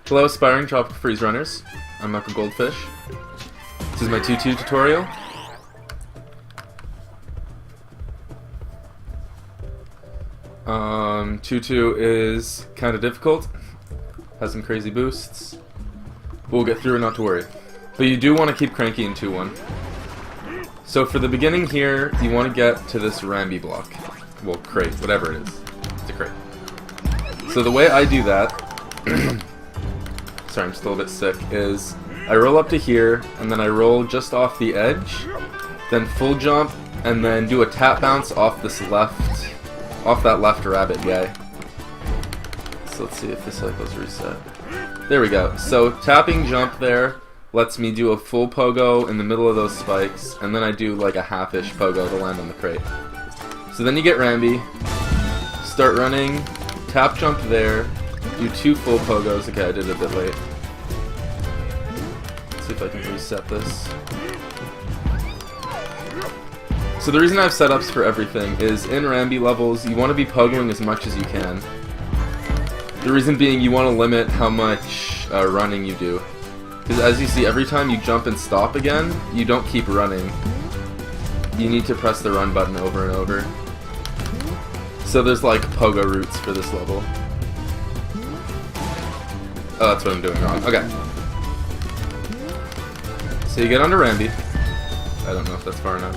Hello, aspiring tropical freeze runners. I'm Michael Goldfish. This is my 2-2 tutorial. Tutu is kind of difficult. Has some crazy boosts. We'll get through it, not to worry. But you do want to keep Cranky in 2-1. So for the beginning here, you want to get to this Rambi block. Well, crate, whatever it is. It's a crate. So the way I do that, sorry, I'm still a bit sick, is I roll up to here, and then I roll just off the edge, then full jump, and then do a tap bounce off this left, off that left rabbit guy. So let's see if this cycle's reset. There we go. So tapping jump there lets me do a full pogo in the middle of those spikes, and then I do like a half-ish pogo to land on the crate. So then you get Rambi, start running, tap jump there, do 2 full pogos. Okay, I did it a bit late. Let's see if I can reset this. So the reason I have setups for everything is in Rambi levels, you want to be pogoing as much as you can. The reason being you want to limit how much running you do. Because as you see, every time you jump and stop again, you don't keep running. You need to press the run button over and over. So there's like pogo routes for this level. Oh, that's what I'm doing wrong. Okay. So you get onto Rambi. I don't know if that's far enough.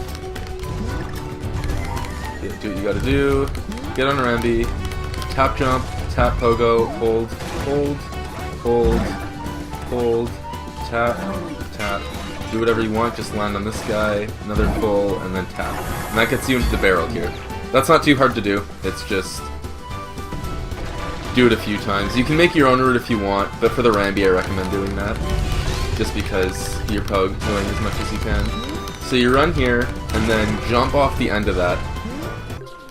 Yeah, do what you gotta do. Get onto Rambi. Tap jump. Tap pogo. Hold. Hold. Hold. Hold. Tap. Tap. Do whatever you want. Just land on this guy. Another full. And then tap. And that gets you into the barrel here. That's not too hard to do. It's just do it a few times. You can make your own route if you want, but for the Rambi I recommend doing that. Just because you're pogoing as much as you can. So you run here, and then jump off the end of that.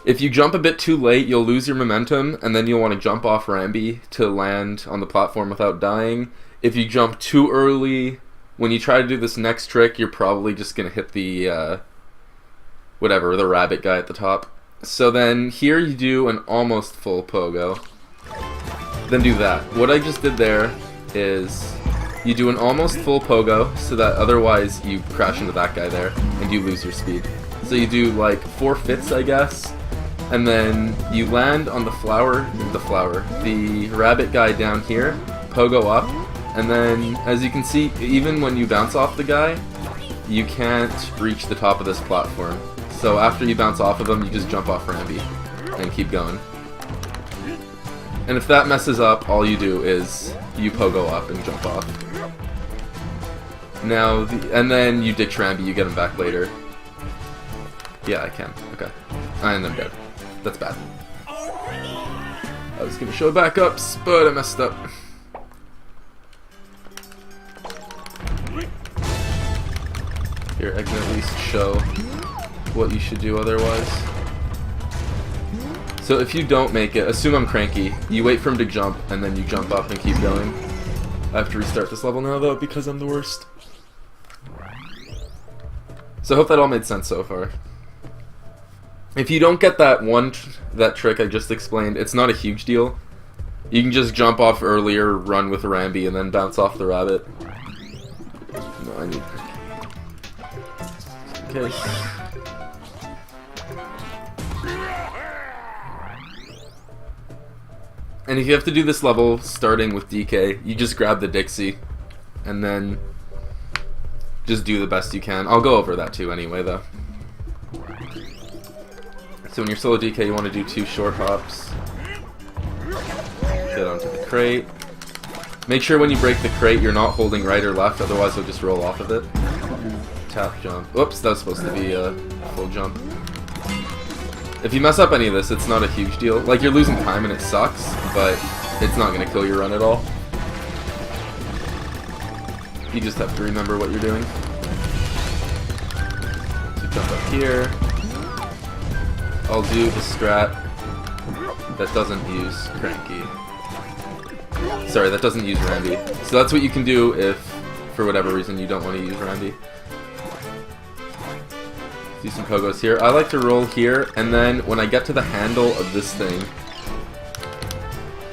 If you jump a bit too late, you'll lose your momentum, and then you'll want to jump off Rambi to land on the platform without dying. If you jump too early, when you try to do this next trick, you're probably just going to hit the, whatever, the rabbit guy at the top. So then here you do an almost full pogo. Then do that. What I just did there is you do an almost full pogo so that otherwise you crash into that guy there and you lose your speed. So you do like 4 fits, I guess, and then you land on the the rabbit guy down here, pogo up, and then as you can see, even when you bounce off the guy, you can't reach the top of this platform. So after you bounce off of him, you just jump off Rambi and keep going. And if that messes up, all you do is you pogo up and jump off. Now, and then you ditch Rambi, you get him back later. Yeah, I can. Okay. And I'm dead. That's bad. I was gonna show backups, but I messed up. Here, I can at least show what you should do otherwise. So if you don't make it, assume I'm Cranky, you wait for him to jump, and then you jump up and keep going. I have to restart this level now though, because I'm the worst. So I hope that all made sense so far. If you don't get that trick I just explained, it's not a huge deal. You can just jump off earlier, run with Rambi, and then bounce off the rabbit. No, I need... Okay. And if you have to do this level starting with DK, you just grab the Dixie and then just do the best you can. I'll go over that too anyway though. So when you're solo DK, you want to do 2 short hops. Get onto the crate. Make sure when you break the crate you're not holding right or left, otherwise you'll just roll off of it. Tap jump. Oops, that was supposed to be a full jump. If you mess up any of this, it's not a huge deal. Like, you're losing time and it sucks, but it's not going to kill your run at all. You just have to remember what you're doing. So jump up here. I'll do the strat that doesn't use Cranky. Sorry, that doesn't use Rambi. So that's what you can do if, for whatever reason, you don't want to use Rambi. Do some pogos here. I like to roll here, and then when I get to the handle of this thing,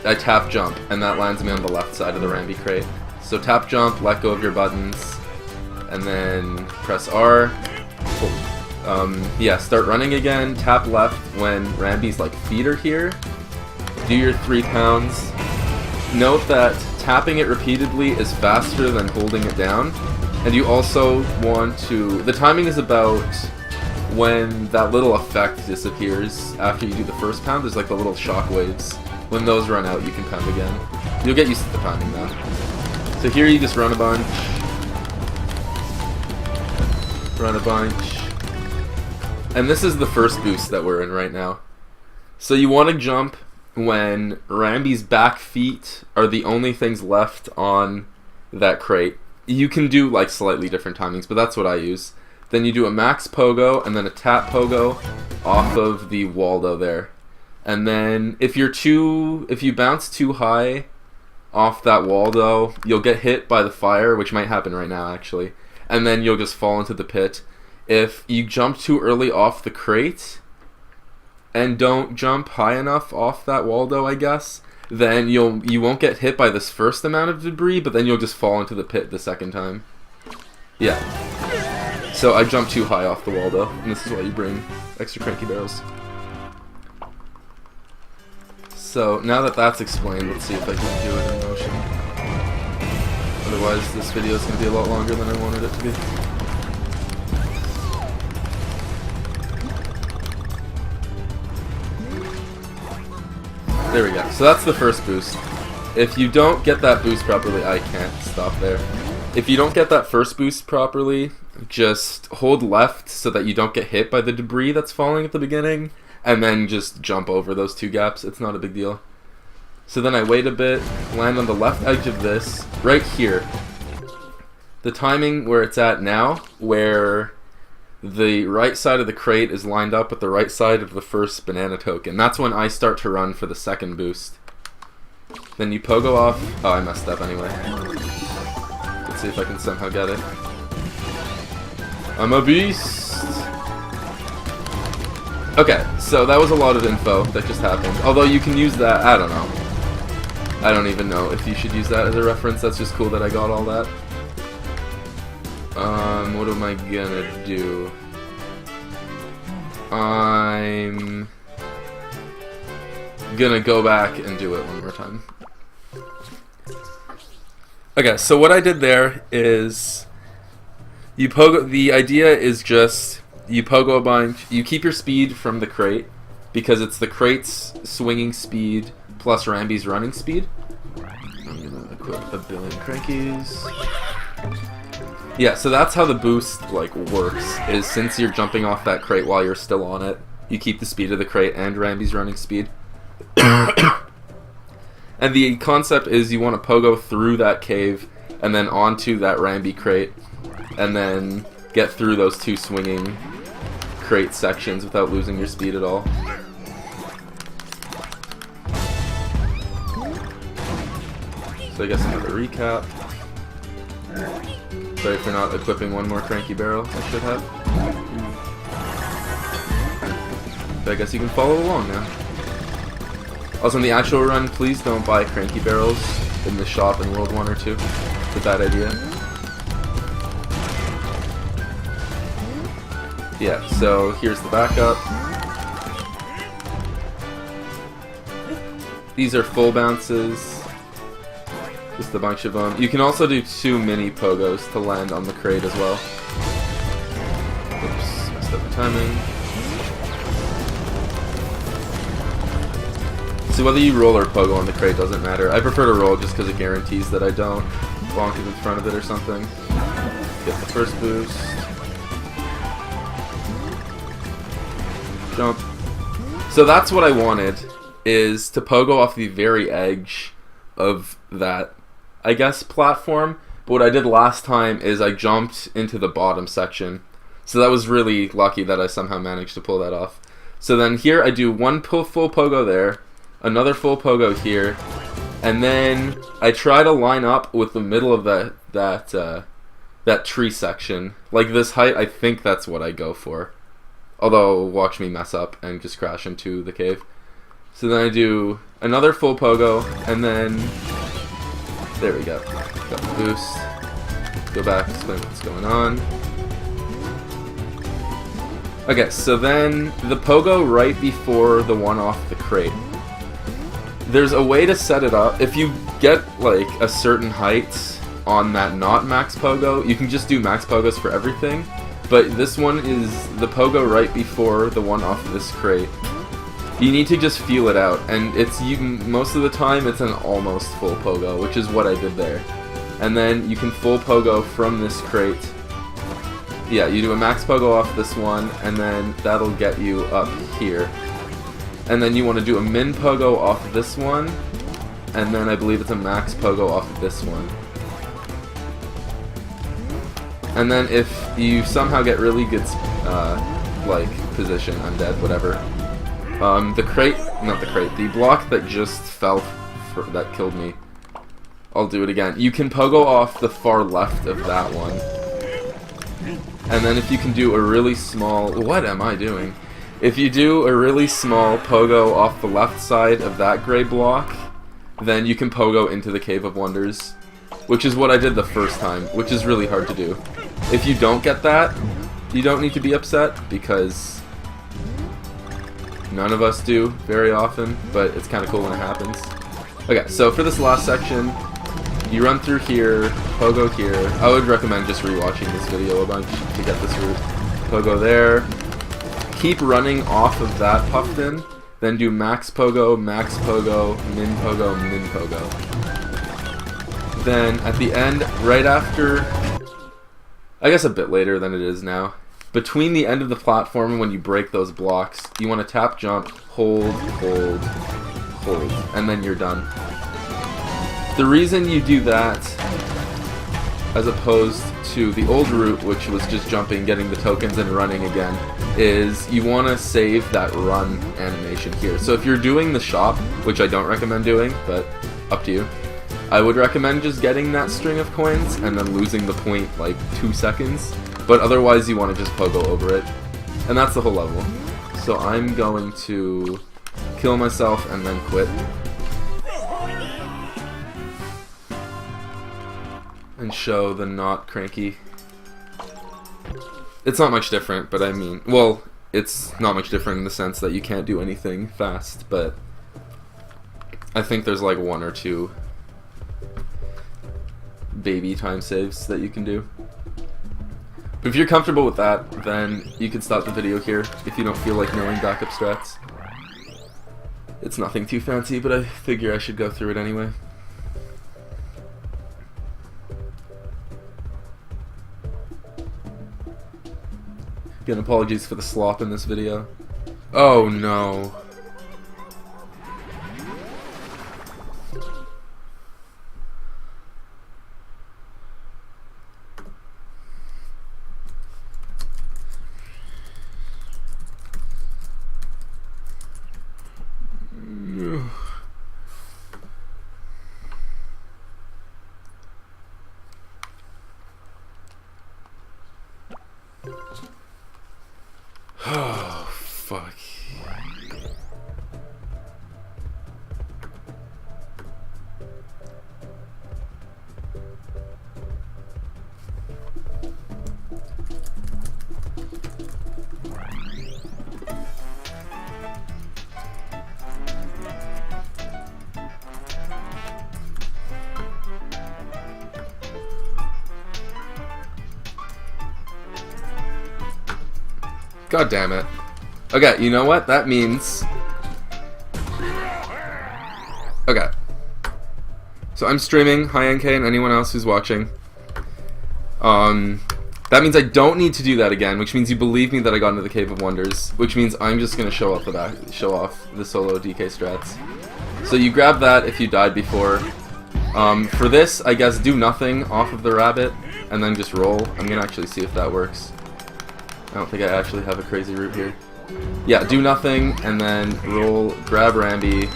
I tap jump, and that lands me on the left side of the Rambi crate. So tap jump, let go of your buttons, and then press R. Yeah, start running again, tap left when Rambi's like feet are here. Do your 3 pounds. Note that tapping it repeatedly is faster than holding it down. And you also want to... The timing is about when that little effect disappears after you do the first pound. There's like the little shock waves. When those run out, you can pound again. You'll get used to the timing though. So here you just run a bunch. Run a bunch. And this is the first boost that we're in right now. So you want to jump when Rambi's back feet are the only things left on that crate. You can do like slightly different timings, but that's what I use. Then you do a max pogo and then a tap pogo off of the Waldo there. And then if you bounce too high off that Waldo, you'll get hit by the fire, which might happen right now actually. And then you'll just fall into the pit. If you jump too early off the crate and don't jump high enough off that Waldo, I guess, then you won't get hit by this first amount of debris, but then you'll just fall into the pit the second time. Yeah. So I jumped too high off the Waldo, and this is why you bring extra cranky barrels. So now that that's explained, let's see if I can do it in motion. Otherwise, this video is going to be a lot longer than I wanted it to be. There we go. So that's the first boost. If you don't get that boost properly, I can't stop there. If you don't get that first boost properly, just hold left so that you don't get hit by the debris that's falling at the beginning, and then just jump over those 2 gaps. It's not a big deal. So then I wait a bit, land on the left edge of this, right here. The timing where it's at now, where the right side of the crate is lined up with the right side of the first banana token. That's when I start to run for the second boost. Then you pogo off. Oh, I messed up anyway. Let's see if I can somehow get it. I'm a beast! Okay, so that was a lot of info that just happened. Although you can use that, I don't know. I don't even know if you should use that as a reference. That's just cool that I got all that. What am I gonna do? I'm gonna go back and do it one more time. Okay, so what I did there is you pogo. The idea is just you pogo a bunch. You keep your speed from the crate because it's the crate's swinging speed plus Rambi's running speed. I'm gonna equip a billion crankies. Yeah, so that's how the boost like works. Is since you're jumping off that crate while you're still on it, you keep the speed of the crate and Rambi's running speed. And the concept is you want to pogo through that cave and then onto that Rambi crate, and then get through those 2 swinging crate sections without losing your speed at all. So I guess another recap. Sorry for not equipping one more cranky barrel. I should have. But I guess you can follow along now. Also, in the actual run, please don't buy cranky barrels in the shop in World 1 or 2. It's a bad idea. Yeah, so here's the backup. These are full bounces. Just a bunch of them. You can also do 2 mini pogos to land on the crate as well. Oops, messed up the timing. So whether you roll or pogo on the crate doesn't matter. I prefer to roll just because it guarantees that I don't bonk it in front of it or something. Get the first boost. Jump. So that's what I wanted, is to pogo off the very edge of that, I guess, platform. But what I did last time is I jumped into the bottom section. So that was really lucky that I somehow managed to pull that off. So then here I do one full pogo there, another full pogo here, and then I try to line up with the middle of that tree section. Like this height, I think that's what I go for. Although, watch me mess up and just crash into the cave. So then I do another full pogo, and then there we go. Got the boost. Go back, explain what's going on. Okay, so then the pogo right before the one off the crate. There's a way to set it up. If you get like a certain height on that not max pogo, you can just do max pogos for everything. But this one is the pogo right before the one off of this crate. You need to just feel it out, and most of the time it's an almost full pogo, which is what I did there. And then you can full pogo from this crate. Yeah, you do a max pogo off this one, and then that'll get you up here. And then you want to do a min pogo off of this one, and then I believe it's a max pogo off of this one. And then if you somehow get really good, like, position, undead, whatever, the block that just fell, that killed me, I'll do it again. You can pogo off the far left of that one. And then if you can do a really small... What am I doing? If you do a really small pogo off the left side of that gray block, then you can pogo into the Cave of Wonders, which is what I did the first time, which is really hard to do. If you don't get that, you don't need to be upset, because none of us do very often, but it's kind of cool when it happens. Okay, so for this last section, you run through here, pogo here. I would recommend just rewatching this video a bunch to get this route. Pogo there. Keep running off of that puffin, then do max pogo, min pogo, min pogo. Then at the end, right after, I guess a bit later than it is now, between the end of the platform and when you break those blocks, you want to tap jump, hold, hold, hold, and then you're done. The reason you do that, as opposed to the old route, which was just jumping, getting the tokens, and running again, is you want to save that run animation here. So if you're doing the shop, which I don't recommend doing, but up to you, I would recommend just getting that string of coins and then losing the point like 2 seconds, but otherwise you want to just pogo over it. And that's the whole level. So I'm going to kill myself and then quit. And show the not cranky. It's not much different, but I mean, well, it's not much different in the sense that you can't do anything fast, but I think there's like 1 or 2 baby time saves that you can do. But if you're comfortable with that, then you can stop the video here if you don't feel like knowing backup strats. It's nothing too fancy, but I figure I should go through it anyway. Again, apologies for the slop in this video. Oh no. Oh, fuck. God damn it. Okay, you know what? That means... Okay. So I'm streaming. Hi NK and anyone else who's watching. That means I don't need to do that again, which means you believe me that I got into the Cave of Wonders, which means I'm just gonna show off the solo DK strats. So you grab that if you died before. For this, I guess do nothing off of the rabbit, and then just roll. I'm gonna actually see if that works. I don't think I actually have a crazy route here. Yeah, do nothing, and then roll, grab Rambi.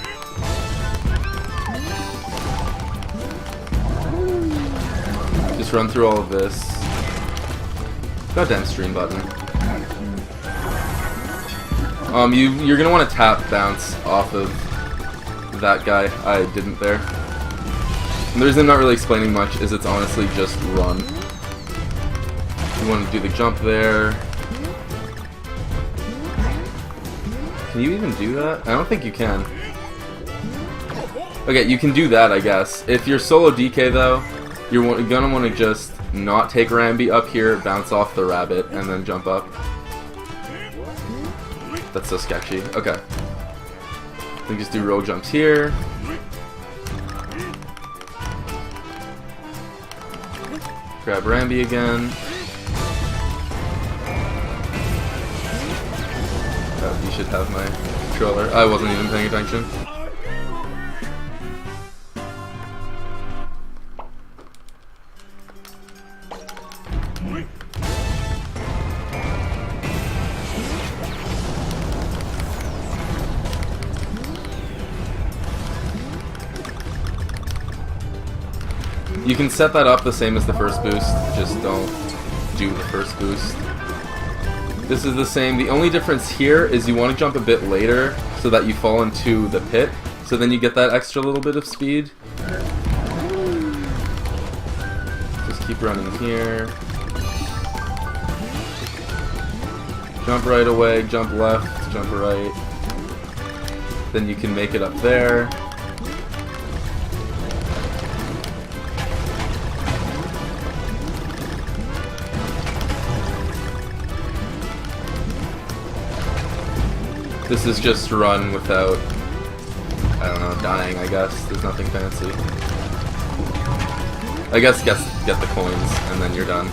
Just run through all of this. Goddamn stream button. You're gonna want to tap bounce off of that guy. I didn't there. And the reason I'm not really explaining much is it's honestly just run. You want to do the jump there. Can you even do that? I don't think you can. Okay, you can do that, I guess. If you're solo DK though, you're gonna want to just not take Rambi up here, bounce off the rabbit, and then jump up. That's so sketchy. Okay. Then just do roll jumps here. Grab Rambi again. Oh, you should have my controller. I wasn't even paying attention. You can set that up the same as the first boost, just don't do the first boost. This is the same. The only difference here is you want to jump a bit later so that you fall into the pit, so then you get that extra little bit of speed. Just keep running here. Jump right away, jump left, jump right. Then you can make it up there. This is just run without, I don't know, dying, I guess. There's nothing fancy. I guess get the coins, and then you're done.